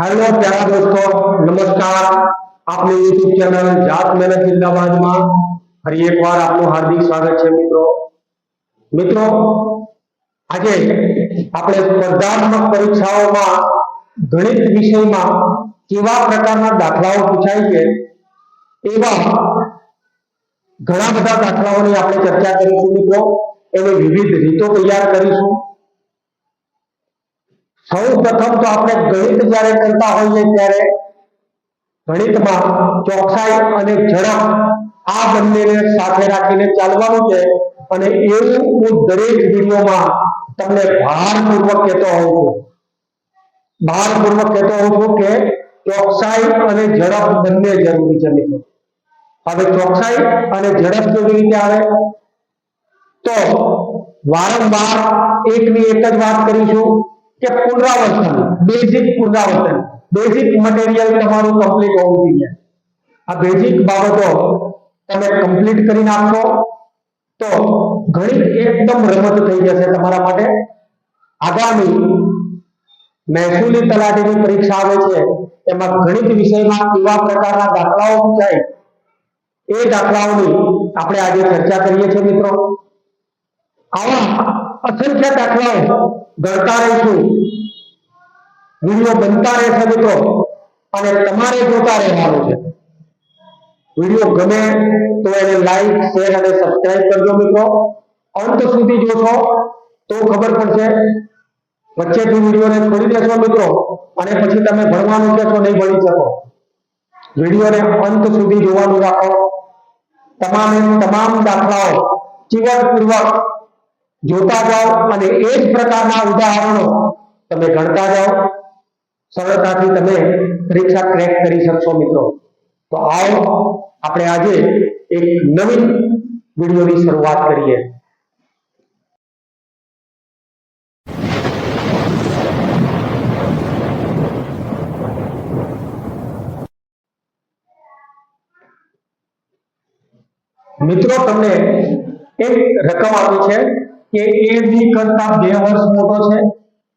Hello प्यारा दोस्तों, नमस्कार। आपने यूट्यूब चैनल जात मेहनत जिंदाबाद में फरी एक बार आपનું हार्दिक स्वागत है। मित्रों आज આપણે સ્પર્ધાત્મક પરીક્ષાઓમાં ગણિત વિષયમાં કેવા પ્રકારના દાખલાઓ પૂછાય છે એવા ઘણા બધા દાખલાઓની આપણે ચર્ચા કરીશું। મિત્રો એની વિવિધ રીતો તૈયાર કરીશું। સૌ પ્રથમ તો આપણે ગણિત જ્યારે કરતા હોઈએ ત્યારે ગણિતમાં ચોકસાઈ અને ઝડપ આ બંનેને સાથે રાખીને ચાલવાનું છે અને એવું હું દરેક વિડીયોમાં તમને ભારપૂર્વક કહેતો હોઉં છું કે ચોકસાઈ અને ઝડપ બંને જરૂરી છે। મિત્રો હવે ચોકસાઈ અને ઝડપ કેવી રીતે આવે તો વારંવાર એકની એક જ વાત કરીશું કે પુનરાવર્તન, બેઝિક મટીરીયલ તમારું કમ્પ્લીટ હોવું જોઈએ। આ બેઝિક બાબતો તમે કમ્પ્લીટ કરી નાખો તો ગણિત એકદમ રમત થઈ જશે તમારા માટે। આગામી મહેસૂલી તલાટીની પરીક્ષા આવે છે એમાં ગણિત વિષયમાં કેવા પ્રકારના દાખલાઓ પૂછાય એ દાખલાઓની આપણે આજે ચર્ચા કરીએ છીએ। મિત્રો આવા અસંખ્ય દાખલાઓ ગણતા રહીશું, વિડીયો બનતા રહેશે મિત્રો અને તમારે જોતા રહેવાનું છે। વિડીયો ગમે તો એને લાઈક, શેર અને સબસ્ક્રાઇબ કરજો। મિત્રો અંત સુધી જોશો તો ખબર પડશે, વચ્ચેથી વિડીયોને છોડી દેશો મિત્રો અને પછી તમે ભણવાનું કહેશો નહીં ભણી શકો। વિડીયોને અંત સુધી જોવાનું રાખો। તમામ દાખલાઓ ચીવટપૂર્વક જોતા જાઓ અને એ જ પ્રકારના ઉદાહરણો તમે ગણતા જાઓ, સરળતાથી તમે પરીક્ષા ક્રેક કરી શકશો। મિત્રો તો આવો આપણે આજે એક નવી વિડીયોની શરૂઆત કરીએ। મિત્રો તમને એક રકમ આપી છે કે એ બી કરતા 2 વર્ષ મોટો છે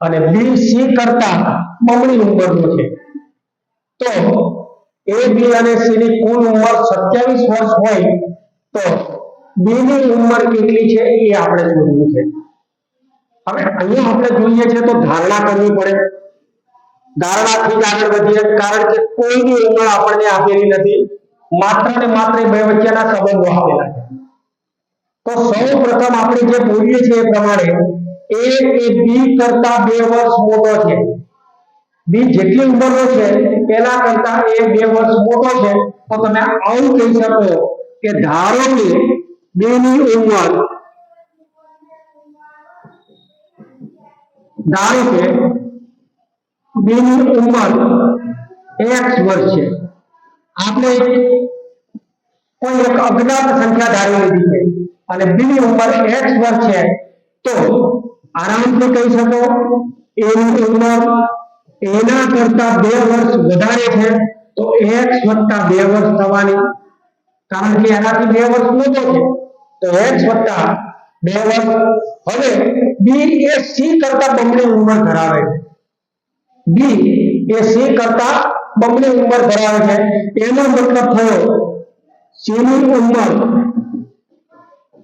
અને બી સી કરતા બમણી ઉંમરનો છે। તો એ બી અને સી ની કુલ ઉંમર 27 વર્ષ હોય તો બી ની ઉંમર કેટલી છે એ આપણે શોધવું છે। હવે અહીંયા આપણે જોઈએ છે તો ધારણા કરવી પડે। ધારણાથી જ આગળ વધીએ, કારણ કે કોઈની ઉંમર આપણને આપેલી નથી, માત્ર ને માત્ર બે વચ્ચેના સંબંધો આપેલા છે। તો સૌ પ્રથમ આપણે જે બોલીએ છીએ એ પ્રમાણે એ બી કરતા 2 વર્ષ મોટો છે। બી જેટલી ઉંમરનો છે તેના કરતા એ 2 વર્ષ મોટો છે। તો તમે આવું કહી શકો કે ધારો કે બી ની ઉંમર x વર્ષ છે। આપણે કોઈ એક અજ્ઞાત સંખ્યા ધારી લીધી છે અને બી ની ઉંમર x વર્ષ છે તો આરામથી કહી શકો એ ની ઉંમર એના કરતા 2 વર્ષ વધારે છે તો x + 2 વર્ષ થવાની, કારણ કે એનાથી 2 વર્ષ મોટો છે તો x + 2 વર્ષ। હવે બી એ સી કરતા બમણી ઉંમર ધરાવે છે, બી એ સી કરતા બમણી ઉંમર ધરાવે છે એનો મતલબ થયો સી ની ઉંમર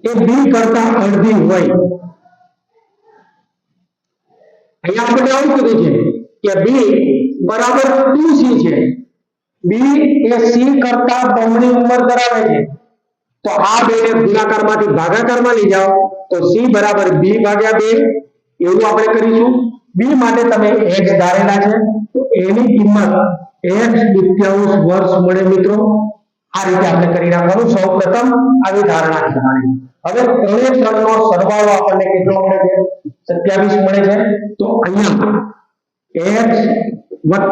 એ બી કરતા અડધી હોય। અહીંયા આપણે આવું કીધું છે કે બી બરાબર 2c છે, બી એ સી કરતા બમણી ઉંમર ધરાવે છે તો આ બેને ગુણાકારમાંથી ભાગાકારમાં લઈ જાઓ તો સી બરાબર બી ભાગ્યા 2 એવું આપણે કરીશું। બી માટે તમે x ધારેલા છે તો એની કિંમત x દુત્યાંશ વર્ષ મળે। મિત્રો આ રીતે આપણે કરી રાખવાનું। સૌપ્રથમ આવી ધારણા કરવાની। હવે 3 નો સરવાળો આપણને કેટલો મળે છે? 27 મળે છે। તો અહીંયા x + 2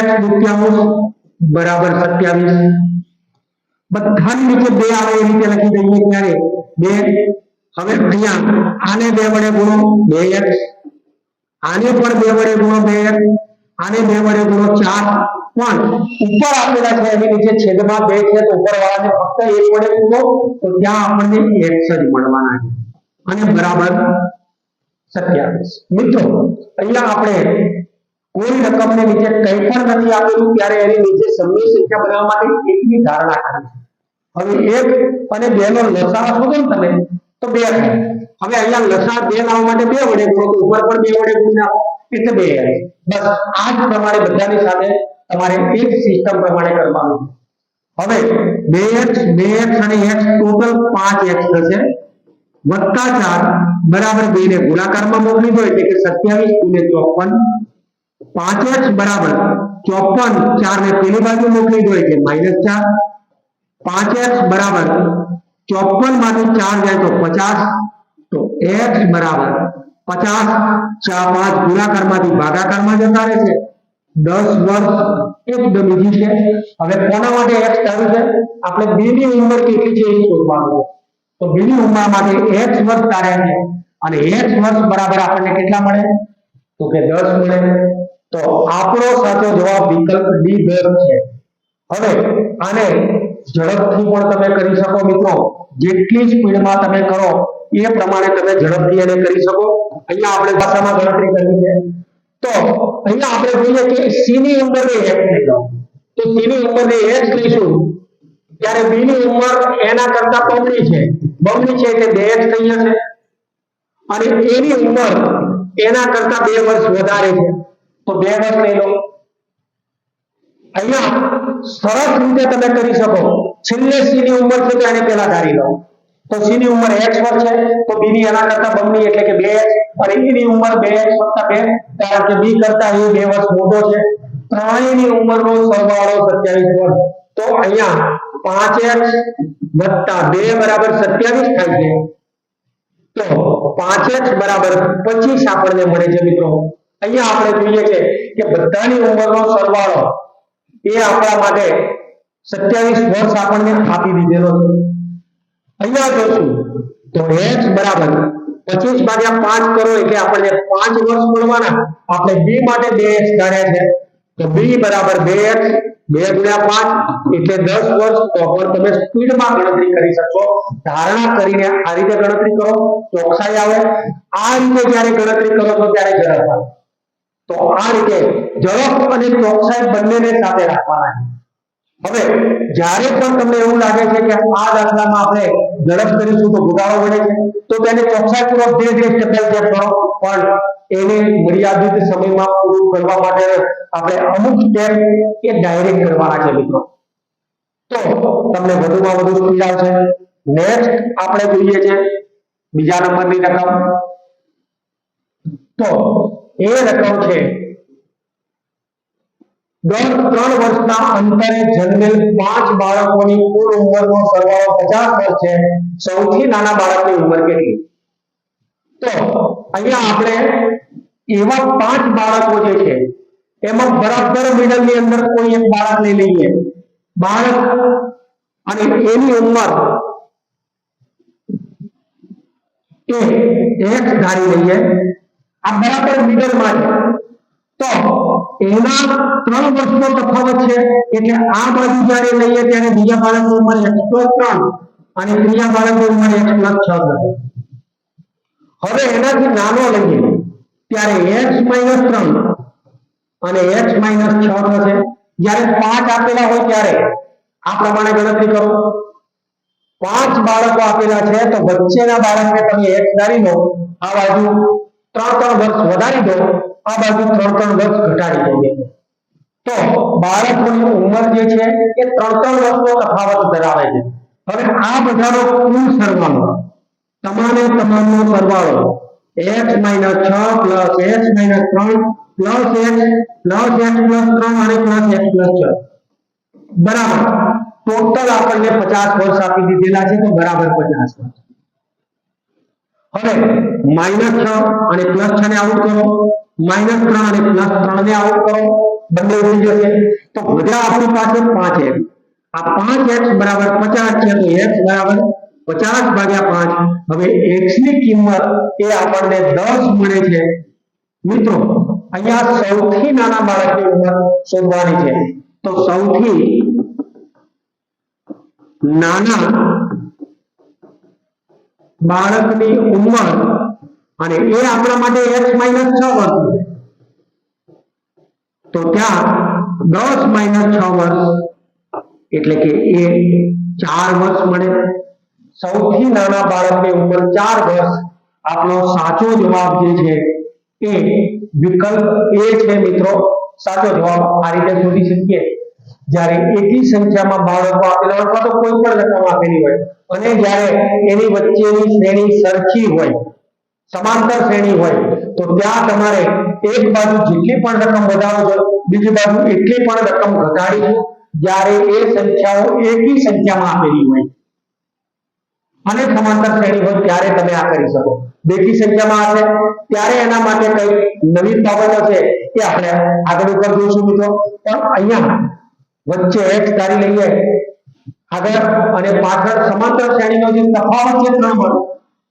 x દુત્યાંશ બરાબર 27। બધાની નીચે 2 આવે એ રીતે લખી દઈએ ત્યારે 2। હવે અહીંયા આને 2 વડે ગુણો 2x, આને પણ 2 વડે ગુણો 2x, આને 2 વડે ગુણો 4, પણ ઉપર આપેલા છે એની નીચે છેદમાં 2 છે તો ઉપરવાળાને ફક્ત 1 વડે ગુણો તો ત્યાં આપણને x જ મળવાના છે અને બરાબર 27 મિત્રો અહીંયા આપણે કોઈ રકમને નીચે કંઈ પણ નથી આપેલું ત્યારે એની નીચે સમય સંખ્યા બનાવવા માટે એકની ધારણા કરી છે. હવે 1 અને 2 નો લસાઅ શોધો ને તમે તો 2 થાય. હવે અહીંયા લસાઅ 2 લાવવા માટે 2 વડે ગુણો તો ઉપર પણ 2 વડે ગુણી નાખો એટલે 2 આવે. બસ આ જ પ્રમાણે બધાની સાથે તમારે એક સિસ્ટમ પ્રમાણે કરવાનું. હવે 2x 2x અને x ટોટલ 5x થશે વત્તા 4 બરાબર 2 ને ગુણાકારમાં મોકલી દો એટલે કે 27 * 54. 5x બરાબર 54 4 ને પેલી બાજુ મોકલી દો એટલે -4. 5x બરાબર 54 માંથી 4 જાય તો 50 તો x બરાબર 50 5 ગુણાકારમાંથી ભાગાકારમાં જતા રહે છે 10 વર્ષ એકદમ ઈઝી છે. હવે કોના માટે x ધાર્યું છે આપણે b ની ઉંમર કેટલી છે એ શોધવાનું છે. તો b ની ઉંમર માટે x વર્ષ ધાર્યા છે અને x વર્ષ બરાબર આપણને કેટલા મળે તો કે 10 મળે. તો આપણો સાચો જવાબ વિકલ્પ ડી 10 છે. હવે આને ઝડપથી પણ તમે કરી શકો મિત્રો. જેટલી સ્પીડમાં તમે કરો એ પ્રમાણે તમે ઝડપથી એને કરી શકો. અહીંયા આપણે ભાષામાં ગણતરી કરવી છે તો અહીંયા આપણે જોઈએ કે c ની ઉંમરને x લઈ લો તો c ની ઉંમરને x લઈશું ત્યારે b ની ઉંમર એના કરતા બમણી છે એટલે 2x થઈ જશે અને a ની ઉંમર એના કરતા 2 વર્ષ વધારે છે તો 2 વર્ષ લઈ લો. અહીંયા સરસ રીતે તમે કરી શકો. છેલ્લે c ની ઉંમર છે તો એને પહેલા ધારી લો તો c ની ઉંમર x વર્ષ છે તો b ની એના કરતા બમણી એટલે કે 2x અને e ની ઉંમર 2x + 2 કારણ કે b કરતા એ 2 વર્ષ મોટો છે. ત્રણેયની ઉંમરનો સરવાળો 27 વર્ષ. તો અહીંયા 5x + 2 બરાબર 27 થાય છે. તો 5x બરાબર 25 આપણને મળે છે મિત્રો. અહીંયા આપણે જોઈએ છે કે બધાની ઉંમરનો સરવાળો એ આપણા માટે 27 વર્ષ આપણને આપી દીધેલો છે. અહીંયા જોશું તો x બરાબર 25 ભાગ્યા 5 કરો એટલે આપણને 5 વર્ષ મળવાના. આપણે b માટે 2x ધાર્યા છે તો b બરાબર 2x 2 * 5 એટલે 10 વર્ષ. તો પણ તમે સ્પીડમાં ગણતરી કરી શકશો. ધારણા કરીને આ રીતે ગણતરી કરો ચોકસાઈ આવે. આ રીતે જ્યારે ગણતરી કરો છો ત્યારે ઝડપ આવે. તો આ રીતે ઝડપ અને ચોકસાઈ બંનેને સાથે રાખવાના છે. હવે જ્યારે પણ તમને એવું લાગે છે કે આ દાખલામાં આપણે ઝડપ કરીશું તો ઘટાડો મળે છે તો તેને ચોકસાઈપૂર્વક ધીરે ધીરે સ્ટેપ બાય સ્ટેપ કરો. પણ એને મર્યાદિત સમયમાં પૂરું કરવા માટે આપણે અમુક સ્ટેપ એ ડાયરેક્ટ કરવાના છે મિત્રો. તો તમને વધુમાં વધુ સ્પીડ આવશે. નેક્સ્ટ આપણે જોઈએ છે બીજા નંબરની રકમ. તો એ રકમ છે 3 વર્ષના અંતરે જન્મેલ 5 બાળકોની કુલ ઉંમરનો સરવાળો 50 વર્ષ છે. સૌથી નાના બાળકની ઉંમર કેટલી? તો અહીંયા આપણે એવા 5 બાળકો જે છે એમાં બરાબર મિડલની અંદર કોઈ એક બાળક લઈ લઈએ. બાળક અને એની ઉંમર એ x ધારી લઈએ. આ બરાબર મિડલમાં છે તો એના 3 વર્ષનો તફાવત છે એટલે આ બાજુ જ્યારે લઈએ ત્યારે બીજા બાળકની ઉંમર x + 3 અને ત્રીજા બાળકની ઉંમર x + 6 થશે. હવે એનાથી નાનો લઈએ ત્યારે x - 3 અને x - 6 થશે. જ્યારે 5 આપેલા હોય ત્યારે આ પ્રમાણે ગણતરી કરો. 5 બાળકો આપેલા છે તો વચ્ચેના બાળકને તમે x ધારી લો. આ બાજુ 3 વર્ષ વધારી દો. આ બાજુ 3 વર્ષ ઘટાડી દો. તો બાળકોની ઉંમર જે છે એ 3 વર્ષનો તફાવત ધરાવે છે. હવે આ બધાનો કુલ સરવાળો તમામનો સરવાળો x - 6 + x - 3 + x + 3 અને +x + 6 બરાબર ટોટલ આપણને 50 વર્ષ આપી દીધેલા છે તો બરાબર 50 વર્ષ. હવે -6 અને +6 ને આઉટ કરો. -3 અને +3 ને આઉટ કરો. બંને ઉડી જશે તો વધ્યા આપણી પાસે 5x. આ 5x બરાબર 50 છે તો x બરાબર 50 ભાગ્યા 5. હવે x ની કિંમત એ આપણને 10 મળે છે. મિત્રો અહીંયા સૌથી નાના બાળકની ઉંમર શોધવાની છે. તો સૌથી નાના બાળકની ઉંમર અને એ આપણા માટે x - 6 વર્ષ છે, તો ત્યાં 10 - 6 વર્ષ એટલે કે એ 4 વર્ષ મળે। સૌથી નાના બાળકની ઉંમર 4 વર્ષ। આપણો સાચો જવાબ જે છે એ વિકલ્પ એ છે મિત્રો। સાચો જવાબ આ રીતે શોધી શકીએ, જ્યારે એકી સંખ્યામાં બાળકો આપેલા હોય તો કોઈ પણ રકમ આપેલી હોય અને જ્યારે એની વચ્ચેની શ્રેણી સરખી હોય, સમાંતર શ્રેણી હોય, તો ત્યાં તમારે એક બાજુ જેટલી પણ રકમ વધારો છો, બીજી બાજુ એટલી પણ રકમ ઘટાડી, જ્યારે એ સંખ્યાઓ એકી સંખ્યામાં આપેલી હોય અને સમાંતર શ્રેણી હોય ત્યારે તમે આ કરી શકો। બેકી સંખ્યામાં હશે ત્યારે એના માટે કઈ નવી બાબતો છે એ આપણે આગળ ઉપર જોઈશું મિત્રો। પણ અહીંયા વચ્ચે x ધારી લઈએ, આગળ અને પાછળ સમાંતર શ્રેણીનો જે તફાવત છે 3 વર્ષ,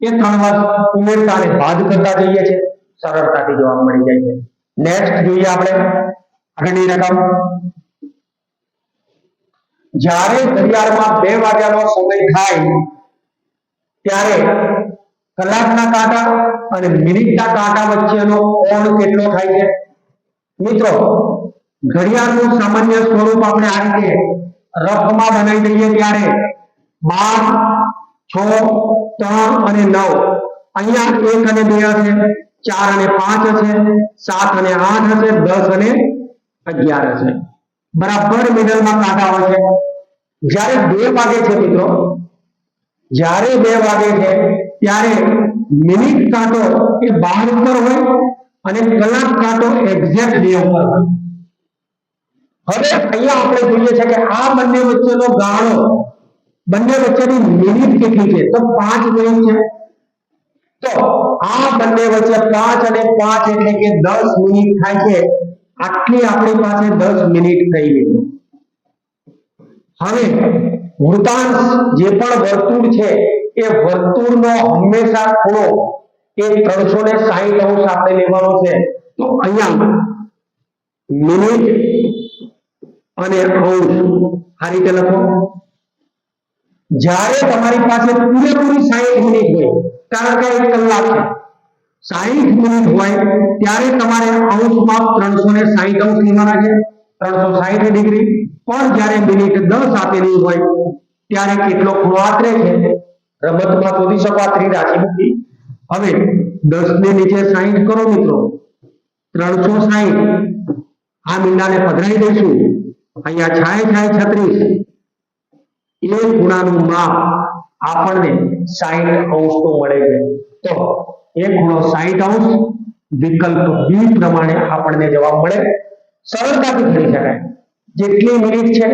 એ 3 વર્ષ ઉમેરતા અને બાદ કરતા જઈએ છે, સરળતાથી જવાબ મળી જાય છે। નેક્સ્ટ જોઈએ આપણે આગળની રકમ। જ્યારે ઘડિયાળમાં 2 વાગ્યાનો સમય થાય ત્યારે કલાકના કાંટા અને મિનિટના કાંટા વચ્ચેનો કોણ કેટલો થાય છે? મિત્રો ઘડિયાળનું સામાન્ય સ્વરૂપ આપણે આ રીતે રફમાં બનાવી દઈએ ત્યારે 12, 6, 3 અને 9, અહીંયા 1 અને 2 હશે, 4 અને 5 હશે, 7 અને 8 હશે, 10 અને 11 હશે, બરાબર મિડલમાં કાંટા હોય છે। જ્યારે 2 વાગે છે મિત્રો, જ્યારે 2 વાગે છે ત્યારે મિનિટ કાંટો એ 12 ઉપર હોય અને કલાક કાંટો એક્ઝેક્ટ 2 ઉપર હોય। હવે અહીંયા આપણે જોઈએ છે કે આ બંને વચ્ચેનો ગાળો, બંને વચ્ચેની મિનિટ કેટલી છે? તો 5 મિનિટ છે। તો આ બંને વચ્ચે 5 અને 5 એટલે કે 10 મિનિટ થાય છે। આટલી આપણી પાસે 10 મિનિટ થઈ ગઈ। હવે વૃત્તાંશ જે પણ વર્તુળ છે એ વર્તુળનો હંમેશા ખૂણો એ 360 અંશ આપણે લેવાનો છે। તો અહીંયા મિનિટ અને અંશ આ રીતે લખો। જ્યારે તમારી પાસે પૂરેપૂરી 60 મિનિટ હોય, કારણ કે 1 કલાક છે, 60 મિનિટ હોય ત્યારે તમારે અંશમાં 360 અંશ લેવાના છે, 360 ડિગ્રી। પણ જ્યારે મિનિટ 10 આપેલી હોય ત્યારે કેટલો ખૂણો આશરે છે રમતમાં શોધી શકો આ ત્રિરાશી મૂકી। હવે 10 ને નીચે 60 કરો મિત્રો, 360, આ મીંડાને પધરાઈ દઈશું, અહીંયા છાય 36, એ ખૂણાનું માપ આપણને 60 અંશનો મળે છે। તો એ ખૂણો 60 અંશ, વિકલ્પ બી પ્રમાણે આપણને જવાબ મળે। સરળતાથી કરી શકાય। જેટલી મિનિટ છે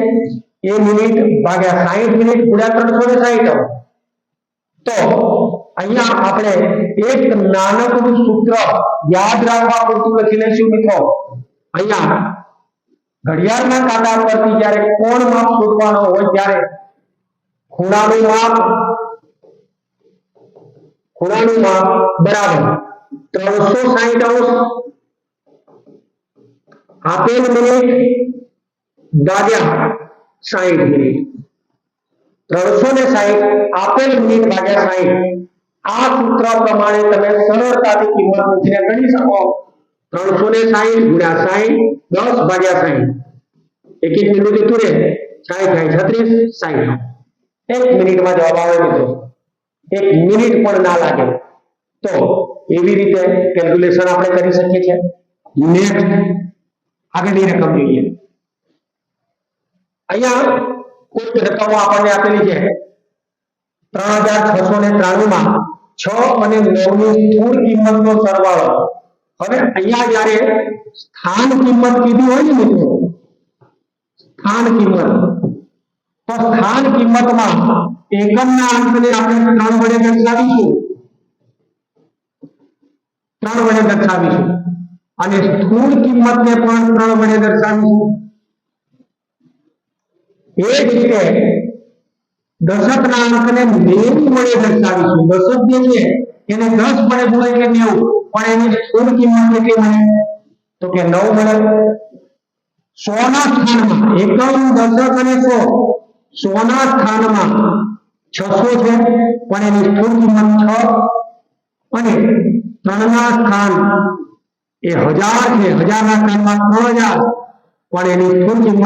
એ મિનિટ ભાગ્યા 60 મિનિટ ગુણ્યા 360 અંશ। તો અહીંયા આપણે એક નાનકડું સૂત્ર યાદ રાખવા પૂરતું લખી લઈશું મિત્રો। અહીંયા ઘડિયાળના કાંટા પરથી જ્યારે કોણ માપ શોધવાનો હોય ત્યારે ખૂણાનું માપ બરાબર 360 અંશ આપેલ મિનિટ ભાગ્યા 60 મિનિટ, 360 આપેલ મિનિટ ભાગ્યા 60। આ સૂત્ર પ્રમાણે તમે સરળતાથી કિંમત મૂકીને ગણી શકો। 360 ગુણ્યા 60, 10 ભાગ્યા 60, એક એક મિનિટ જતું રહે, 60 36, 60, 1 મિનિટમાં જવાબ આવે મિત્રો। 1 મિનિટ પણ ના લાગે। તો એવી રીતે કેલ્ક્યુલેશન આપણે કરી શકીએ છીએ। નેક્સ્ટ આગળની રકમ જોઈએ। અહીંયા કોઈ રકમો આપણને આપેલી છે 3693 માં 6 અને 9 ની સ્થૂળ કિંમતનો સરવાળો। હવે અહીંયા જ્યારે સ્થાન કિંમત કીધી હોય ને મિત્રો, સ્થાન કિંમત, તો સ્થાન કિંમતમાં એકમના અંકને આપણે 3 વડે દર્શાવીશું, 3 વડે દર્શાવીશું અને સ્થૂળ કિંમતને પણ 3 વડે દર્શાવીશું। એ જ રીતે દશકના અંકને 90 વડે દર્શાવીશું। દશક જે છે એને 10 વડે ગુણાય કે 90, પણ એની સ્થૂળ કિંમત કેટલી મળે? તો કે 9 મળે। 100 ના સ્થાનમાં એકમ, દશક અને 100 ના સ્થાનમાં 600 છે, પણ એની સ્થૂળ કિંમત 6 અને 3 ના સ્થાન એ 1000 છે, 1000 ના સ્થાનમાં 3000, પણ એની સ્થૂળ કિંમત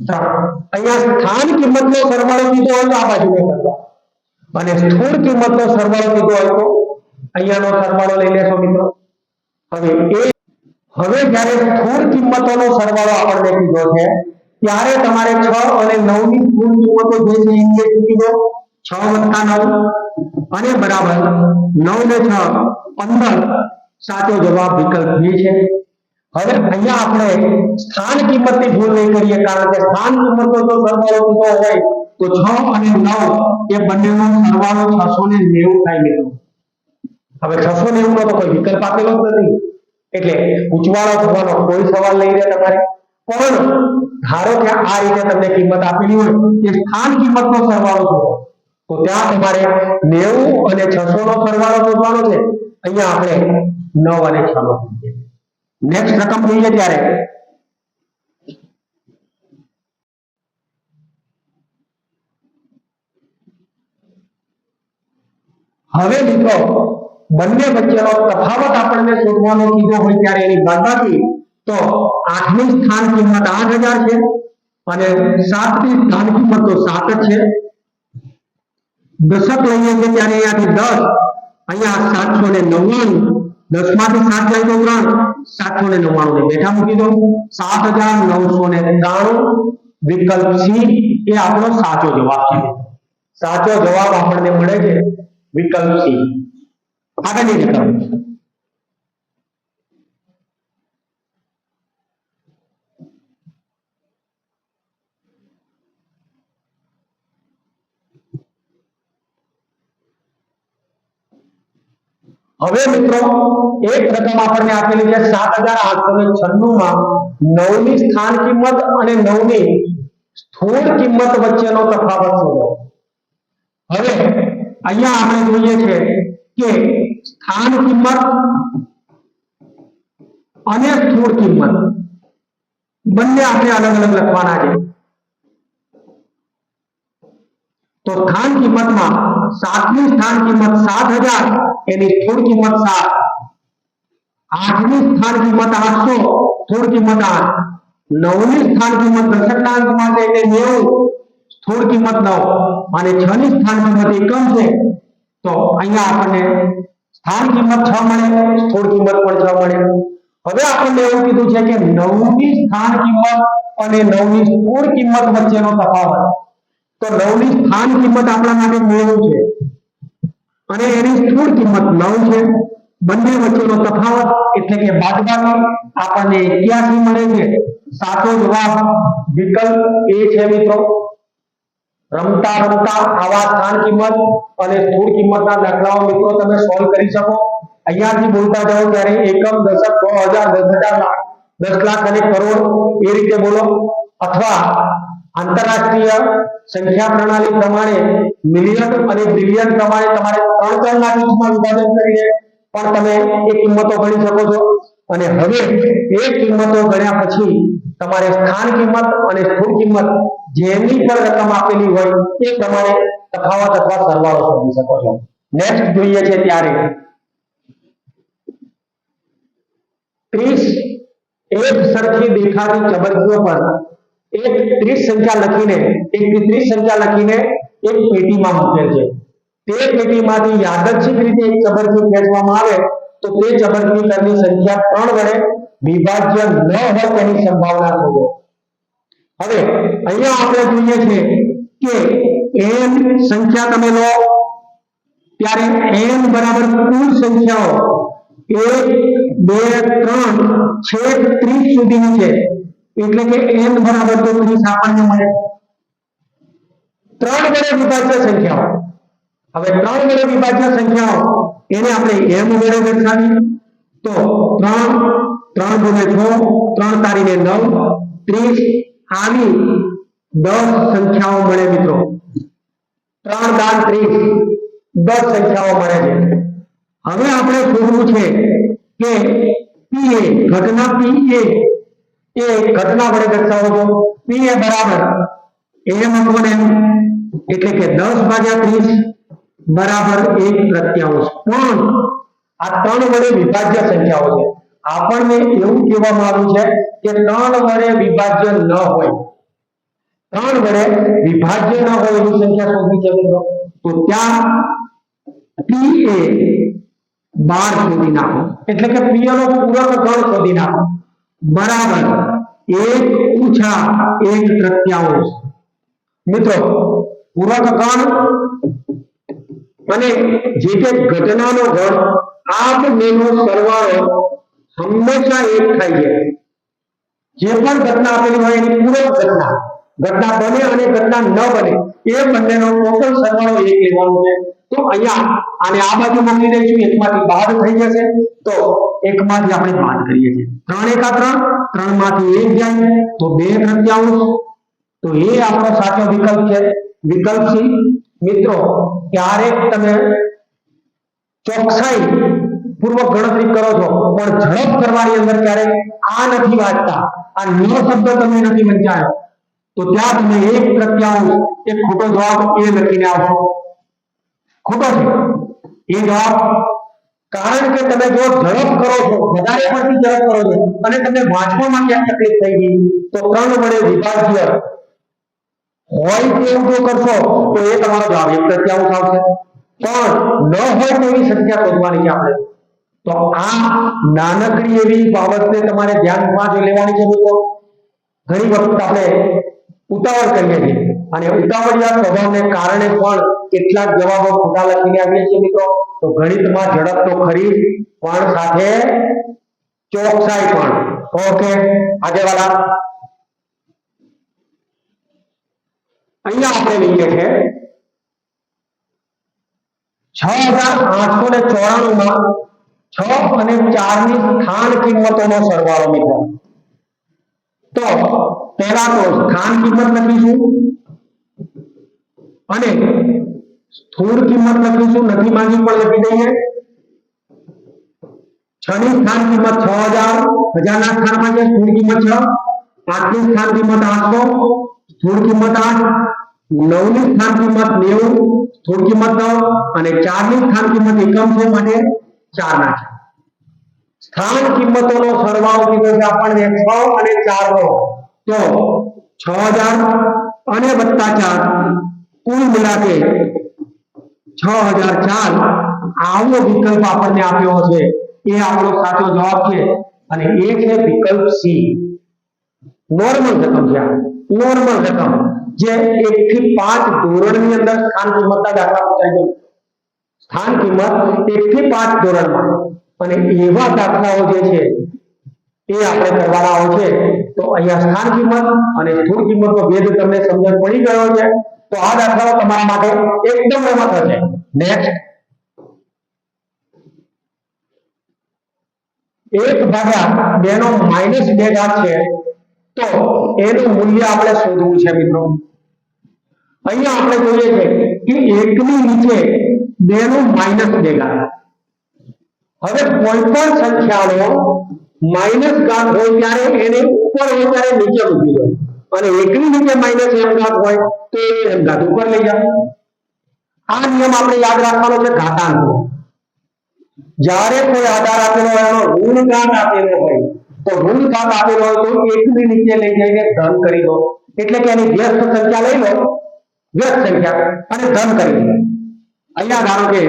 3. અહીંયા સ્થાન કિંમતનો સરવાળો કીધો હોય તો આ બાજુનો સરવાળો, અને સ્થૂળ કિંમતનો સરવાળો કીધો હોય તો અહીંયાનો સરવાળો લઈ લેશો મિત્રો. હવે જ્યારે સ્થૂળ કિંમતોનો સરવાળો આપણને કીધો છે ત્યારે તમારે 6 અને 9 ની સ્થૂળ કિંમતો જે છે એ મૂકી દો. 6 + 9 અને બરાબર 9 ને 6 15. સાચો જવાબ વિકલ્પ B છે. હવે અહીંયા આપણે સ્થાન કિંમતની ભૂલ નહીં કરીએ, કારણ કે સ્થાન કિંમતનો જો સરવાળો કીધો હોય તો 6 અને 9 એ બંનેનો સરવાળો 690 થાય મિત્રો. હવે 690 નો તો કોઈ વિકલ્પ આપેલો જ નથી, એટલે ઉચવાળો થવાનો કોઈ સવાલ નહીં રહે તમારે. પણ ધારો કે આ રીતે તમને કિંમત આપેલી હોય કે સ્થાન કિંમતનો સરવાળો શોધો, તો ત્યાં તમારે 90 અને 600 નો સરવાળો શોધવાનો છે. અહીંયા આપણે 9 અને 6 નો શોધીએ. નેક્સ્ટ રકમ જોઈએ ત્યારે હવે મિત્રો બંને વચ્ચેનો તફાવત આપણને શોધવાનો કીધો હોય ત્યારે એની બાદબાકી, તો 8 ની સ્થાન કિંમત 8000 છે અને 7 ની સ્થાન કિંમત તો 7 જ છે. દશક લઈએ છીએ ત્યારે અહીંયાથી 10, અહીંયા 799, 10 માંથી 7 જાય તો 3, 799 ને બેઠા મૂકી દો. 7993. વિકલ્પ સી એ આપણો સાચો જવાબ છે. સાચો જવાબ આપણને મળે છે વિકલ્પ સી. આગળની રકમ હવે મિત્રો એક રકમ આપણને આપેલી છે 7896 માં 9 ની સ્થાન કિંમત અને 9 ની સ્થૂળ કિંમત વચ્ચેનો તફાવત શોધો. હવે અહીંયા આપણે જોઈએ છે કે સ્થાન કિંમત અને સ્થૂળ કિંમત બંને આપણે અલગ અલગ લખવાના છે. તો સ્થાન કિંમતમાં 7 ની સ્થાન કિંમત 7000, એની સ્થૂળ કિંમત 7. 8 ની સ્થાન કિંમત 800, સ્થૂળ કિંમત 8. 9 ની સ્થાન કિંમત દશકના અંકમાં છે એટલે 90, સ્થૂળ કિંમત 9, અને 6 ની સ્થાન કિંમત એકમ છે, તો અહીંયા આપણને સ્થાન કિંમત 6 મળે, સ્થૂળ કિંમત પણ 6 મળે. હવે આપણને એવું કીધું છે કે 9 ની સ્થાન કિંમત અને 9 ની સ્થૂળ કિંમત વચ્ચેનો તફાવત. તો 9 ની સ્થાન કિંમત આપણા માટે 90 છે અને એની સ્થૂળ કિંમત 9 છે. બંને વચ્ચેનો તફાવત એટલે કે બાદબાકી આપણને 81 મળે છે. સાચો જવાબ વિકલ્પ એ છે મિત્રો. રમતા રમતા આવા સ્થાન કિંમત અને સ્થૂળ કિંમતના દાખલાઓ મિત્રો તમે સોલ્વ કરી શકો. અહીંયાથી બોલતા જાઓ ત્યારે એકમ, દશક, 100,000, 10,000, લાખ, 10 લાખ અને કરોડ એ રીતે બોલો, અથવા આંતરરાષ્ટ્રીય સંખ્યા પ્રણાલી પ્રમાણે મિલિયન અને બિલિયન પ્રમાણે તમારે 3-3 ના બીજમાં વિભાજન કરીને પણ તમે એ કિંમતો ગણી શકો છો. અને હવે એ કિંમતો ગણ્યા પછી તમારે સ્થાન કિંમત અને સ્થૂળ કિંમત જેની પણ રકમ આપેલી હોય એ પ્રમાણે તફાવત અથવા સરવાળો શોધી શકો છો. નેક્સ્ટ જોઈએ છે ત્યારે 30 એક સરખી દેખાતી ચબરકીઓ પર એક 30 સંખ્યા લખીને એક પેટીમાં મૂકેલ છે. તે પેટીમાંથી યાદચ્છિક રીતે એક ચબરકી ખેંચવામાં આવે તો તે ચબરકી પરની સંખ્યા 3 વડે વિભાજ્ય ન હોય તેની સંભાવના શોધો. હવે અહીંયા આપણે જોઈએ છે કે n સંખ્યા તમે લો ત્યારે n બરાબર કુલ સંખ્યાઓ 1 2 3 છેક 30 સુધીની છે, એટલે કે n બરાબર તો 30 આપણને મળે. 3 વડે વિભાજ્ય સંખ્યાઓ, હવે 3 વડે વિભાજ્ય સંખ્યાઓ એને આપણે m વડે દર્શાવીએ તો 3 3 ગુણ્યા 6, 3 તારીને 9, 30 આવી 10 સંખ્યાઓ મળે મિત્રો. 3 દાન 30 10 સંખ્યાઓ મળે છે. હવે આપણે શોધવું છે કે PA ઘટના PA એ ઘટના વડે દર્શાવો છો. PA બરાબર m/n એટલે કે 10/30 બરાબર 1/3. પણ આ 3 વડે વિભાજ્ય સંખ્યાઓ છે. આપણને એવું કહેવામાં આવ્યું છે કે 3 વડે વિભાજ્ય ન હોય, 3 વડે વિભાજ્ય ન હોય એવી સંખ્યા શોધવી છે મિત્રો. તો ત્યાં p એ 12 શોધી નાખો, એટલે કે p નો પૂરક ગણ શોધી નાખો બરાબર 1 - 1/3. મિત્રો પૂરક ગણ અને જે તે ઘટનાનો ગણ આ બંનેનો સરવાળો હંમેશા 1 થાય છે. જે પણ ઘટના આપેલી હોય એની પૂરક ઘટના બને અને ઘટના ન બને એ બંનેનો ટોટલ સરવાળો 1 લેવાનો છે. તો અહીંયા આને આ બાજુ મૂકી દઈશું, 1 માંથી બાદ થઈ જશે તો 1 માંથી આપણે બાદ કરીએ છીએ. 3 × 3 3 માંથી 1 જાય તો 2/3. તો એ આપણો સાચો વિકલ્પ છે, વિકલ્પ સી. મિત્રો ક્યારેક તમે ચોકસાઈ પૂર્વક ગણતરી કરો છો પણ ઝડપ કરવાની અંદર ક્યારેક આ નથી વાંચતા, આ નો શબ્દ તમે નથી વંચાયો તો ત્યાં તમે 1/3 એક ખોટો જવાબ એ લખીને આવશો. ખોટો છે એ જવાબ, કારણ કે તમે જો ઝડપ કરો છો, વધારે પડતી ઝડપ કરો છો અને તમને વાંચવામાં ક્યાંક તકલીફ થઈ ગઈ તો 3 વડે વિભાજ્ય હોય તેવું જો કરશો તો એ તમારો જવાબ 1/3 આવશે. પણ ન હોય તેવી સંખ્યા શોધવાની છે આપણે. તો આ નાનકડી એવી બાબતને તમારે ધ્યાનમાં જો લેવાની છે મિત્રો. ઘણી વખત આપણે ઉતાવળ કરીએ છીએ અને ઉતાવળિયા સ્વભાવને કારણે પણ કેટલાક જવાબો ખોટા લખીને આવીએ છીએ મિત્રો. તો ગણિતમાં ઝડપ તો ખરી પણ સાથે ચોકસાઈ પણ. ઓકે આગેવાલા અહીંયા આપણે લઈએ છે 6894 માં 6 અને 4 ની સ્થાન કિંમતોનો સરવાળો મિત્રો. તો પહેલા તો સ્થાન કિંમત લખીશું અને સ્થૂળ કિંમત લખીશું, નથી માંગી પણ લખી દઈએ. 6 ની સ્થાન કિંમત 6000, 1000 ના સ્થાનમાં છે સ્થૂળ કિંમત 6, 5 ની સ્થાન કિંમત 800, સ્થૂળ કિંમત 8, 9 ની સ્થાન કિંમત 90, સ્થૂળ કિંમત 9 અને 4 ની સ્થાન કિંમત એકમ છે માટે 4 ના છે. સ્થાન કિંમતોનો સરવાળો કીધો છે આપણને 6 અને 4 નો. તો 6000 અને +4 કુલ મિલાકે 6004 આવો વિકલ્પ આપણને આપ્યો છે. એ આપણો સાચો જવાબ છે અને એ છે વિકલ્પ સી. નોર્મલ રકમ છે, નોર્મલ રકમ જે 1 થી 5 ધોરણની અંદર સ્થાન કિંમતના દાખલા પૂછાય છે. સ્થાન કિંમત 1 થી 5 ધોરણમાં અને એવા દાખલાઓ જે છે એ આપણે કરવાના હોય છે. તો અહીંયા સ્થાન કિંમત અને સ્થૂળ કિંમતનો ભેદ તમને સમજણ પડી ગયો છે. તો આ દાખલાઓ તમારા માટે એકદમ રમત હશે. નેક્સ્ટ 1/2 નો -2 છે તો એનું મૂલ્ય આપણે શોધવું છે મિત્રો. અહીંયા આપણે જોઈએ છે કે 1 ની નીચે 2 નો -2. હવે કોઈ પણ સંખ્યાનો માઈનસ ઘાત હોય ત્યારે એને ઉપર હોય ત્યારે નીચે મૂકી દો અને 1 ની નીચે -m ઘાત હોય તો m ઘાત ઉપર લઈ જાઓ. આ નિયમ આપણે યાદ રાખવાનો છે ઘાતાંકનો. જ્યારે કોઈ આધાર આપેલો હોય એનો ઋણ ઘાત આપેલો હોય તો ઋણ ઘાત આપેલો હોય તો 1 ની નીચે લઈ જઈને ધન કરી દો, એટલે કે એની વ્યસ્ત સંખ્યા લઈ લો, વ્યસ્ત સંખ્યા અને ધન કરી દો. અહીંયા ધારો કે